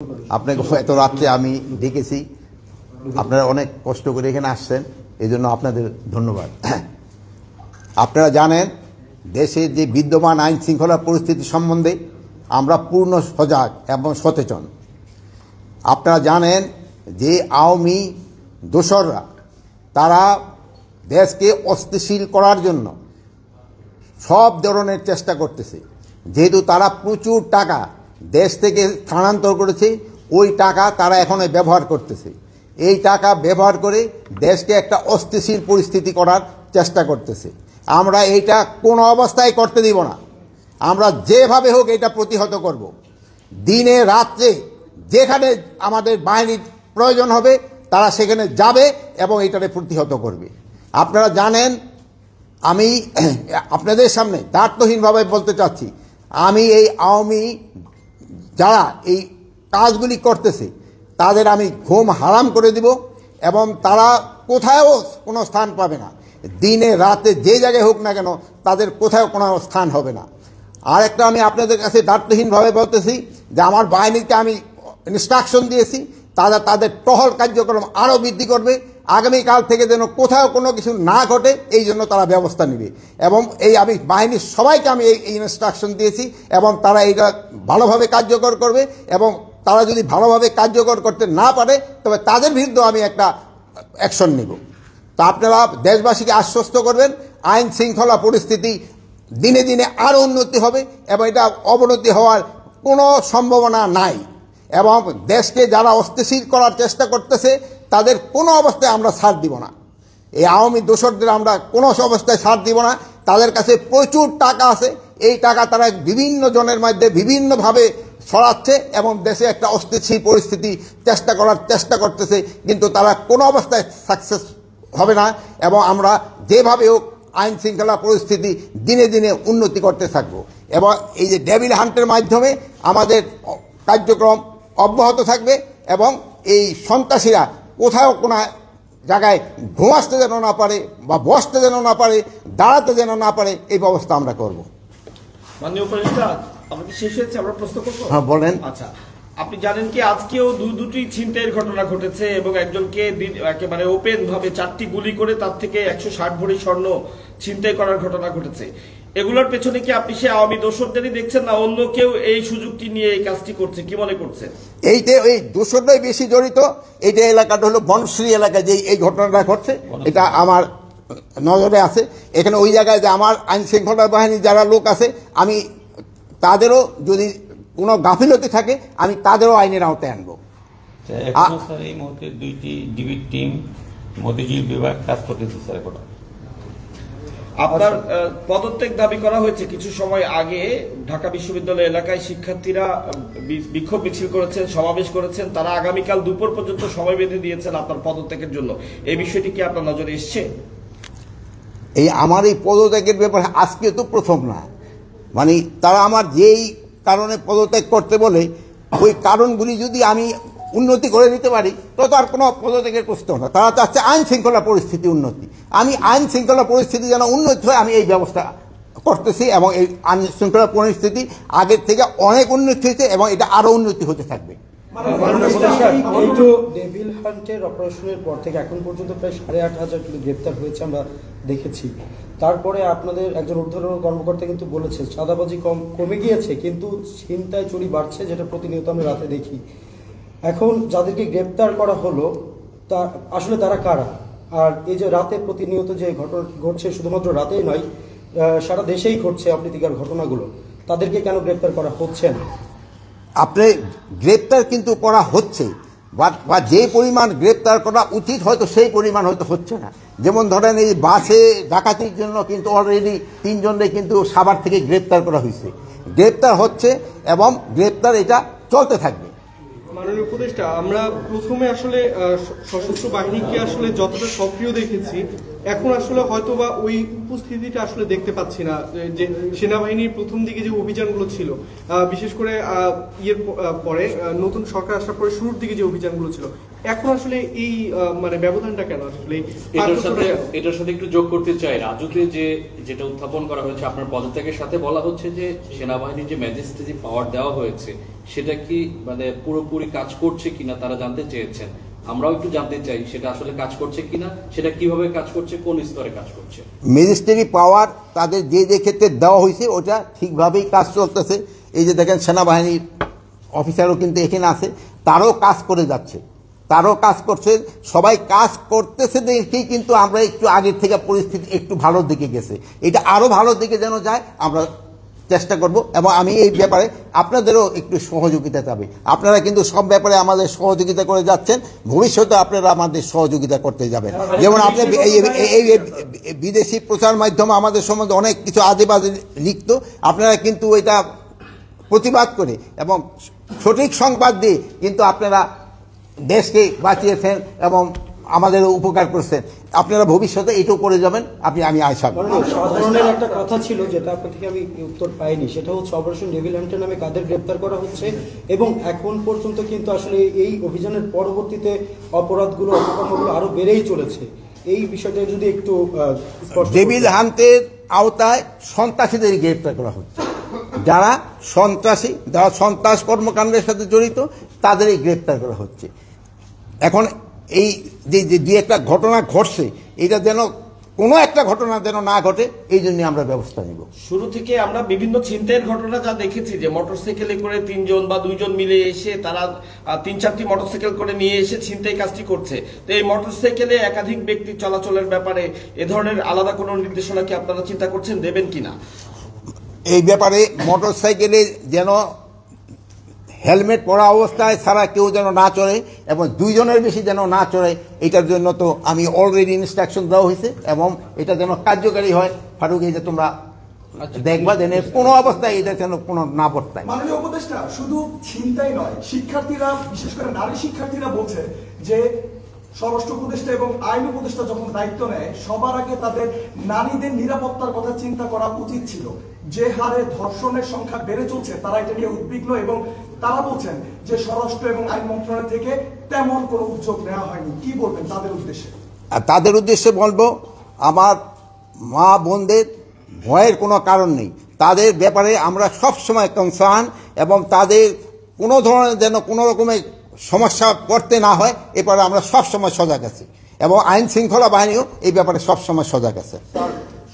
আপনাকে এত রাত্রে আমি ডেকেছি, আপনারা অনেক কষ্ট করে এখানে আসছেন, এই জন্য আপনাদের ধন্যবাদ। আপনারা জানেন দেশের যে বিদ্যমান আইন শৃঙ্খলা পরিস্থিতি সম্বন্ধে আমরা পূর্ণ সজাগ এবং সচেতন। আপনারা জানেন যে আওয়ামী দোসররা তারা দেশকে অস্থিতিশীল করার জন্য সব ধরনের চেষ্টা করতেছে। যেহেতু তারা প্রচুর টাকা দেশ থেকে স্থানান্তর করেছে, ওই টাকা তারা এখন ব্যবহার করতেছে। এই টাকা ব্যবহার করে দেশকে একটা অস্থিতিশীল পরিস্থিতি করার চেষ্টা করতেছে। আমরা এইটা কোনো অবস্থায় করতে দিব না। আমরা যেভাবে হোক এটা প্রতিহত করব। দিনে রাত্রে যেখানে আমাদের বাহিনীর প্রয়োজন হবে তারা সেখানে যাবে এবং এটাকে প্রতিহত করবে। আপনারা জানেন, আমি আপনাদের সামনে দায়িত্বহীনভাবে বলতে চাচ্ছি, আমি এই আওয়ামী যারা এই কাজগুলি করতেছে তাদের আমি ঘুম হারাম করে দিব এবং তারা কোথাও কোনো স্থান পাবে না। দিনে রাতে যে জায়গায় হোক না কেন তাদের কোথাও কোনো স্থান হবে না। আর একটা আমি আপনাদের কাছে দায়িত্বহীনভাবে বলতেছি যে আমার বাহিনীকে আমি ইনস্ট্রাকশন দিয়েছি, তারা তাদের টহল কার্যক্রম আরও বৃদ্ধি করবে। আগামীকাল থেকে যেন কোথাও কোনো কিছু না ঘটে এই জন্য তারা ব্যবস্থা নেবে। এবং এই আমি বাহিনীর সবাইকে আমি এই ইনস্ট্রাকশন দিয়েছি এবং তারা এইটা ভালোভাবে কার্যকর করবে। এবং তারা যদি ভালোভাবে কার্যকর করতে না পারে তবে তাদের বিরুদ্ধে আমি একটা অ্যাকশন নেব। তা আপনারা দেশবাসীকে আশ্বস্ত করবেন, আইন শৃঙ্খলা পরিস্থিতি দিনে দিনে আরও উন্নতি হবে এবং এটা অবনতি হওয়ার কোনো সম্ভাবনা নাই। এবং দেশকে যারা অস্থিতিশীল করার চেষ্টা করতেছে তাদের কোনো অবস্থায় আমরা ছাড় দিব না। এই আওয়ামী দোসরদের আমরা কোনো অবস্থায় ছাড় দিব না। তাদের কাছে প্রচুর টাকা আছে, এই টাকা তারা বিভিন্ন জনের মধ্যে বিভিন্নভাবে ছড়াচ্ছে এবং দেশে একটা অস্থিতিশীল পরিস্থিতি চেষ্টা করতেছে, কিন্তু তারা কোনো অবস্থায় সাকসেস হবে না। এবং আমরা যেভাবে হোক আইন শৃঙ্খলা পরিস্থিতি দিনে দিনে উন্নতি করতে থাকবো। এবং এই যে ডেভিল হান্টের মাধ্যমে আমাদের কার্যক্রম অব্যাহত থাকবে এবং এই সন্ত্রাসীরা কোথাও কোনো জায়গায় ঘুমাতে যেন না পারে বা বসতে যেন না পারে, দাঁড়াতে যেন না পারে, এই ব্যবস্থা আমরা করব। মাননীয় উপদেষ্টা, আমাদের শেষ হয়েছে, আমরা প্রশ্ন করবো। হ্যাঁ বলেন। আচ্ছা, আপনি জানেন কি আজকেও দুটি ছিনতাইয়ের ঘটনা ঘটেছে এবং একজনকে একেবারে ওপেন ভাবে 4টি গুলি করে তার থেকে 160 ভরি স্বর্ণ ছিনতাই করার ঘটনা ঘটেছে। এগুলোর পেছনে কি আপনি সে আওয়ামী দোসরদেরই দেখছেন না অন্য কেউ এই সুযোগটি নিয়ে এই কাজটি করছে? কি মনে করছেন? এইটা ওই দোসররাই বেশি জড়িত। এইটা এলাকাটা হলো বনশ্রী এলাকা, যে এই ঘটনাটা ঘটছে এটা আমার নজরে আছে। এখানে ওই জায়গায় যে আমার আইন শৃঙ্খলা বাহিনীর যারা লোক আছে, আমি তাদেরও যদি কোনো গাফিলতি থাকে আমি তাদেরও আইনের আওতায় আনবো। এই মুহূর্তে 2টি ডিবির টিম মতিঝিল বিভাগ কাজ করতেছে স্যার। এখন আপনার পদত্যাগ দাবি করা হয়েছে কিছু সময় আগে। ঢাকা বিশ্ববিদ্যালয় এলাকায় শিক্ষার্থীরা বিক্ষোভ মিছিল করেছেন, সমাবেশ করেছেন, তারা আগামীকাল দুপুর পর্যন্ত সময় বেঁধে দিয়েছেন আপনার পদত্যাগের জন্য। এই বিষয়টি কি আপনার নজরে এসছে? এই আমার এই পদত্যাগের ব্যাপারে আজকে তো প্রথম না, মানে তারা আমার যেই কারণে পদত্যাগ করতে বলে ওই কারণগুলি যদি আমি উন্নতি করে দিতে পারি তো আর কোনো পদত্যাগের প্রশ্ন না। তারা চাচ্ছে আইন শৃঙ্খলা পরিস্থিতি উন্নতি। আমি আইন শৃঙ্খলা পরিস্থিতি যেন উন্নতি হয় আমি এই ব্যবস্থা করতেছি এবং এই আইন শৃঙ্খলা পরিস্থিতি আগের থেকে অনেক উন্নতি হয়েছে এবং এটা আরও উন্নতি হতে থাকবে। এই তো ডেভিল হান্টের অপারেশনের পর থেকে এখন পর্যন্ত প্রায় 8,500 কিলো গ্রেপ্তার হয়েছে আমরা দেখেছি। তারপরে আপনাদের একজন ঊর্ধ্বতন কর্মকর্তা কিন্তু বলেছে চাঁদাবাজি কমে গিয়েছে কিন্তু ছিনতাই চুরি বাড়ছে, যেটা প্রতিনিয়ত আমরা রাতে দেখি। এখন যাদেরকে গ্রেপ্তার করা হলো তা আসলে তারা কারা? আর এই যে রাতে প্রতিনিয়ত যে ঘটনা ঘটছে, শুধুমাত্র রাতেই নয় সারা দেশেই ঘটছে অপ্রীতিকর ঘটনাগুলো, তাদেরকে কেন গ্রেপ্তার করা হচ্ছে না? আপনি গ্রেপ্তার কিন্তু করা হচ্ছে, বা যে পরিমাণ গ্রেপ্তার করা উচিত হয়তো সেই পরিমাণ হয়তো হচ্ছে না। যেমন ধরেন এই বাসে ডাকাতির জন্য কিন্তু অলরেডি 3 জনকে কিন্তু সাভার থেকে গ্রেপ্তার করা হয়েছে। গ্রেপ্তার হচ্ছে এবং গ্রেপ্তার এটা চলতে থাকবে। মাননীয় উপদেষ্টা, আমরা প্রথমে আসলে সশস্ত্র বাহিনীকে আসলে যতটা সক্রিয় দেখেছি এখন আসলে হয়তোবা ওই উপস্থিতিটা আসলে দেখতে পাচ্ছি না, যে সেনাবাহিনীর প্রথম দিকে যে অভিযানগুলো ছিল, বিশেষ করে পরে নতুন সরকার আসার পরে শুরুর দিকে যে অভিযানগুলো ছিল, এখন আসলে এই মানে ব্যবধানটা কেন আসলে? এটার সাথে একটু যোগ করতে চাই, রাজুতে যেটা উত্থাপন করা হয়েছে আপনার পদত্যাগের সাথে, বলা হচ্ছে যে সেনাবাহিনীর যে ম্যাজিস্ট্রেসি পাওয়ার দেওয়া হয়েছে সেটা কি মানে পুরোপুরি কাজ করছে কিনা তারা জানতে চেয়েছেন। আমরাও একটু জানতে চাই সেটা আসলে কাজ করছে কিনা, সেটা কিভাবে কাজ করছে, কোন স্তরে কাজ করছে। ম্যাজিস্ট্রেরি পাওয়ার তাদের যে ক্ষেত্রে দেওয়া হয়েছে ওটা ঠিকভাবেই কাজ চলতেছে। এই যে দেখেন সেনাবাহিনীর অফিসারও কিন্তু এখানে আছে, তারাও কাজ করে যাচ্ছে, তারাও কাজ করছে, সবাই কাজ করতেছে দেখেই কিন্তু আমরা একটু আগের থেকে পরিস্থিতি একটু ভালোর দিকে গেছে। এটা আরও ভালোর দিকে যেন যায় আমরা চেষ্টা করব, এবং আমি এই ব্যাপারে আপনাদেরও একটু সহযোগিতা চাই। আপনারা কিন্তু সব ব্যাপারে আমাদের সহযোগিতা করে যাচ্ছেন, ভবিষ্যতে আপনারা আমাদের সহযোগিতা করতে যাবেন। যেমন আপনি এই বিদেশি প্রচার মাধ্যমে আমাদের সম্বন্ধে অনেক কিছু আজে বাজে লিখত, আপনারা কিন্তু এটা প্রতিবাদ করে এবং সঠিক সংবাদ দিয়ে কিন্তু আপনারা দেশকে বাঁচিয়েছেন এবং আমাদের উপকার করছেন। আপনারা ভবিষ্যতে এটাও করে যাবেন, আমি আশা করি। সাধারণের একটা কথা ছিল যেটা আপনার থেকে আমি উত্তর পাইনি, সেটা হচ্ছে অপারেশন ডেভিল হান্টার নামে কাদের গ্রেপ্তার করা হচ্ছে, এবং এখন পর্যন্ত কিন্তু আসলে এই অভিযানের পরবর্তীতে অপরাধগুলো অপকর্মগুলো আরো বেড়েই চলেছে। এই বিষয়টা যদি একটু ডেভিল হান্টের আওতায় সন্ত্রাসীদের গ্রেপ্তার করা হচ্ছে, যারা সন্ত্রাসী, যারা সন্ত্রাস কর্মকাণ্ডের সাথে জড়িত তাদেরই গ্রেপ্তার করা হচ্ছে। এখন এই যে একটা ঘটনা ঘটছে, এটা যেন কোনো একটা ঘটনা যেন না ঘটে, এই জন্য আমরা ব্যবস্থা নিব। শুরু থেকে আমরা বিভিন্ন ছিনতাইয়ের ঘটনা যা দেখেছি, যে মোটরসাইকেলে করে 3 জন বা 2 জন মিলে এসে তারা 3-4টি মোটরসাইকেল করে নিয়ে এসে ছিনতাই কাজটি করছে। তো এই মোটরসাইকেলে একাধিক ব্যক্তি চলাচলের ব্যাপারে এ ধরনের আলাদা কোনো নির্দেশনা কি আপনারা চিন্তা করছেন, দেবেন কিনা? এই ব্যাপারে মোটরসাইকেলে যেন হেলমেট পরা অবস্থায় ছাড়া কেউ যেন না চড়ে, এবং 2 জনের বেশি যেন না চড়ে, এটার জন্য তো আমি অলরেডি ইনস্ট্রাকশন দেওয়া হয়েছে, এবং এটা যেন কার্যকারী হয়। ফারুক, এই যে তোমরা দেখবা যেন কোনো অবস্থায় এটা যেন কোনো না বর্তায়। মাননীয় উপদেষ্টা, শুধু ছিনতাই নয়, শিক্ষার্থীরা, বিশেষ করে নারী শিক্ষার্থীরা বলছে যে স্বরাষ্ট্র উপদেষ্টা এবং আইন উপদেষ্টা যখন দায়িত্ব নেয়, সবার আগে তাদের নারীদের নিরাপত্তার কথা চিন্তা করা উচিত ছিল। যে হারে ধর্ষণের সংখ্যা বেড়ে চলছে, তারা এটা নিয়ে উদ্বিগ্ন, এবং তারা বলছেন যে স্বরাষ্ট্র এবং আইন মন্ত্রণালয় থেকে তেমন কোনো উদ্যোগ নেওয়া হয়নি। কি বলবেন তাদের উদ্দেশ্যে? তাদের উদ্দেশ্যে বলবো, আমার মা বোনদের ভয়ের কোনো কারণ নেই, তাদের ব্যাপারে আমরা সব সময় কনসার্ন, এবং তাদের কোনো ধরনের যেন কোনো রকমের সমস্যা করতে না হয় এবারে আমরা সব সময় সজাগ আছি, এবং আইন শৃঙ্খলা বাহিনীও এই ব্যাপারে সব সময় সজাগ আছে।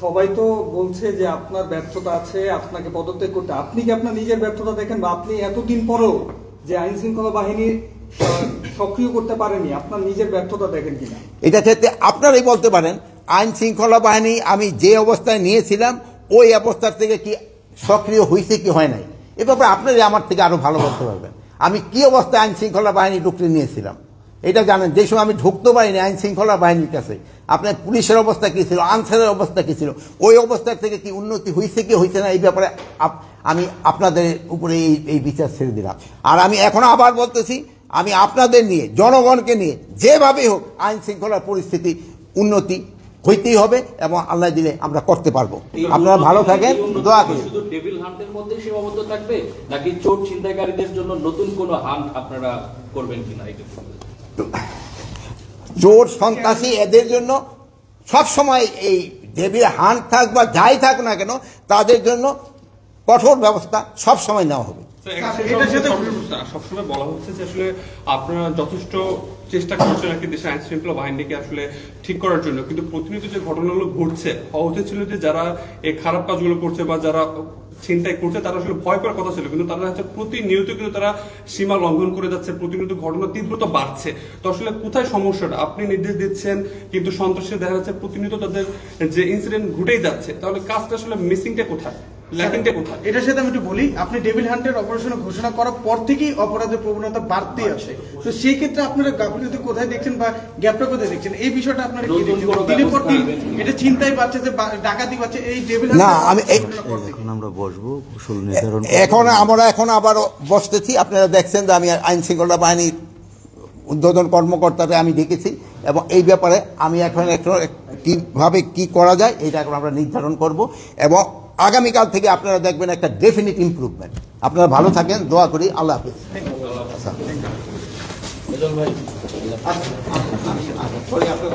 সবাই তো বলছে যে আপনার ব্যর্থতা আছে, আপনাকে পদত্যাগ করতে। আপনি কি আপনার নিজের ব্যর্থতা দেখেন, বা আপনি এতদিন পরও যে আইন শৃঙ্খলা বাহিনী সক্রিয় করতে পারেনি, আপনার নিজের ব্যর্থতা দেখেন কিনা? এটা ক্ষেত্রে আপনারাই বলতে পারেন, আইন শৃঙ্খলা বাহিনী আমি যে অবস্থায় নিয়েছিলাম ওই অবস্থার থেকে কি সক্রিয় হয়েছে কি হয় নাই, এ ব্যাপারে আপনারাই আমার থেকে আরো ভালো বলতে পারবেন। আমি কি অবস্থায় আইন শৃঙ্খলা বাহিনী ঢুকতে নিয়েছিলাম এটা জানেন। যে সময় আমি ঢুকতে পারিনি আইন শৃঙ্খলা বাহিনীর কাছে, আপনার পুলিশের অবস্থা কি ছিল, আনসারের অবস্থা কি ছিল, ওই অবস্থার থেকে কি উন্নতি হয়েছে কি হয়েছে না, এই ব্যাপারে আমি আপনাদের উপরে এই বিচার ছেড়ে দিলাম। আর আমি এখন আবার বলতেছি, আমি আপনাদের নিয়ে, জনগণকে নিয়ে যেভাবে হোক আইন শৃঙ্খলার পরিস্থিতি উন্নতি হইতেই হবে, এবং আল্লাহ দিলে আমরা করতে পারবো। আপনারা ভালো থাকেন, দোয়া করি। শুধু টেবিল হান্টের মধ্যে সীমাবদ্ধ থাকবে, নাকি চোর ছিনতাইকারীদের জন্য নতুন কোনো হান্ট আপনারা করবেন কিনা? চোর সন্ত্রাসী এদের জন্য সব সময় এই ডেভিল হান্ট থাক বা যাই থাক না কেন, তাদের জন্য কঠোর ব্যবস্থা সব সময় নেওয়া হবে। সবসময় বলা হচ্ছে যে আসলে আপনারা যথেষ্ট চেষ্টা করছেন আর কি দেশের আইন শৃঙ্খলা বাহিনীকে আসলে ঠিক করার জন্য, কিন্তু প্রতিনিয়ত যে ঘটনাগুলো ঘটছে, হওয়া ছিল যে যারা এই খারাপ কাজগুলো করছে বা যারা ছিনতাই করছে তারা আসলে ভয় পাওয়ার কথা ছিল, কিন্তু তারা হচ্ছে প্রতিনিয়ত কিন্তু তারা সীমা লঙ্ঘন করে যাচ্ছে, প্রতিনিয়ত ঘটনার তীব্রতা বাড়ছে। তো আসলে কোথায় সমস্যাটা? আপনি নির্দেশ দিচ্ছেন কিন্তু সন্ত্রাসী দেখা যাচ্ছে প্রতিনিয়ত তাদের যে ইনসিডেন্ট ঘটেই যাচ্ছে, তাহলে কাজটা আসলে মিসিংটা কোথায়, ল্যাকিংটা কোথায়? এটার সাথে আমি একটু বলি, আপনি ডেভিল হান্টের অপারেশন ঘোষণা করার পর থেকেই অপরাধের প্রবণতা বাড়তেই আছে। তো সেই ক্ষেত্রে আপনারা গাফিলতি কোথায় দেখছেন বা গ্যাপটা কোথায় দেখছেন, এই বিষয়টা আপনারা কি দেখছেন? দিনের পর দিন এটা চিন্তাই বাড়ছে, যে ডাকাতি বাড়ছে, এই ডেভিল হান্ট। না, আমি এখন আমরা বসবো কুশল নির্ধারণ, এখন আবার বসতেছি। আপনারা দেখছেন যে আমি আইন শৃঙ্খলা বাহিনীর উদ্বোধন কর্মকর্তারা আমি ডেকেছি, এবং এই ব্যাপারে আমি এখন কিভাবে কি করা যায় এটা এখন আমরা নির্ধারণ করব এবং আগামীকাল থেকে আপনারা দেখবেন একটা ডেফিনিট ইমপ্রুভমেন্ট। আপনারা ভালো থাকেন, দোয়া করি। আল্লাহ হাফিজ। রেজাউল ভাই সরি, আপনার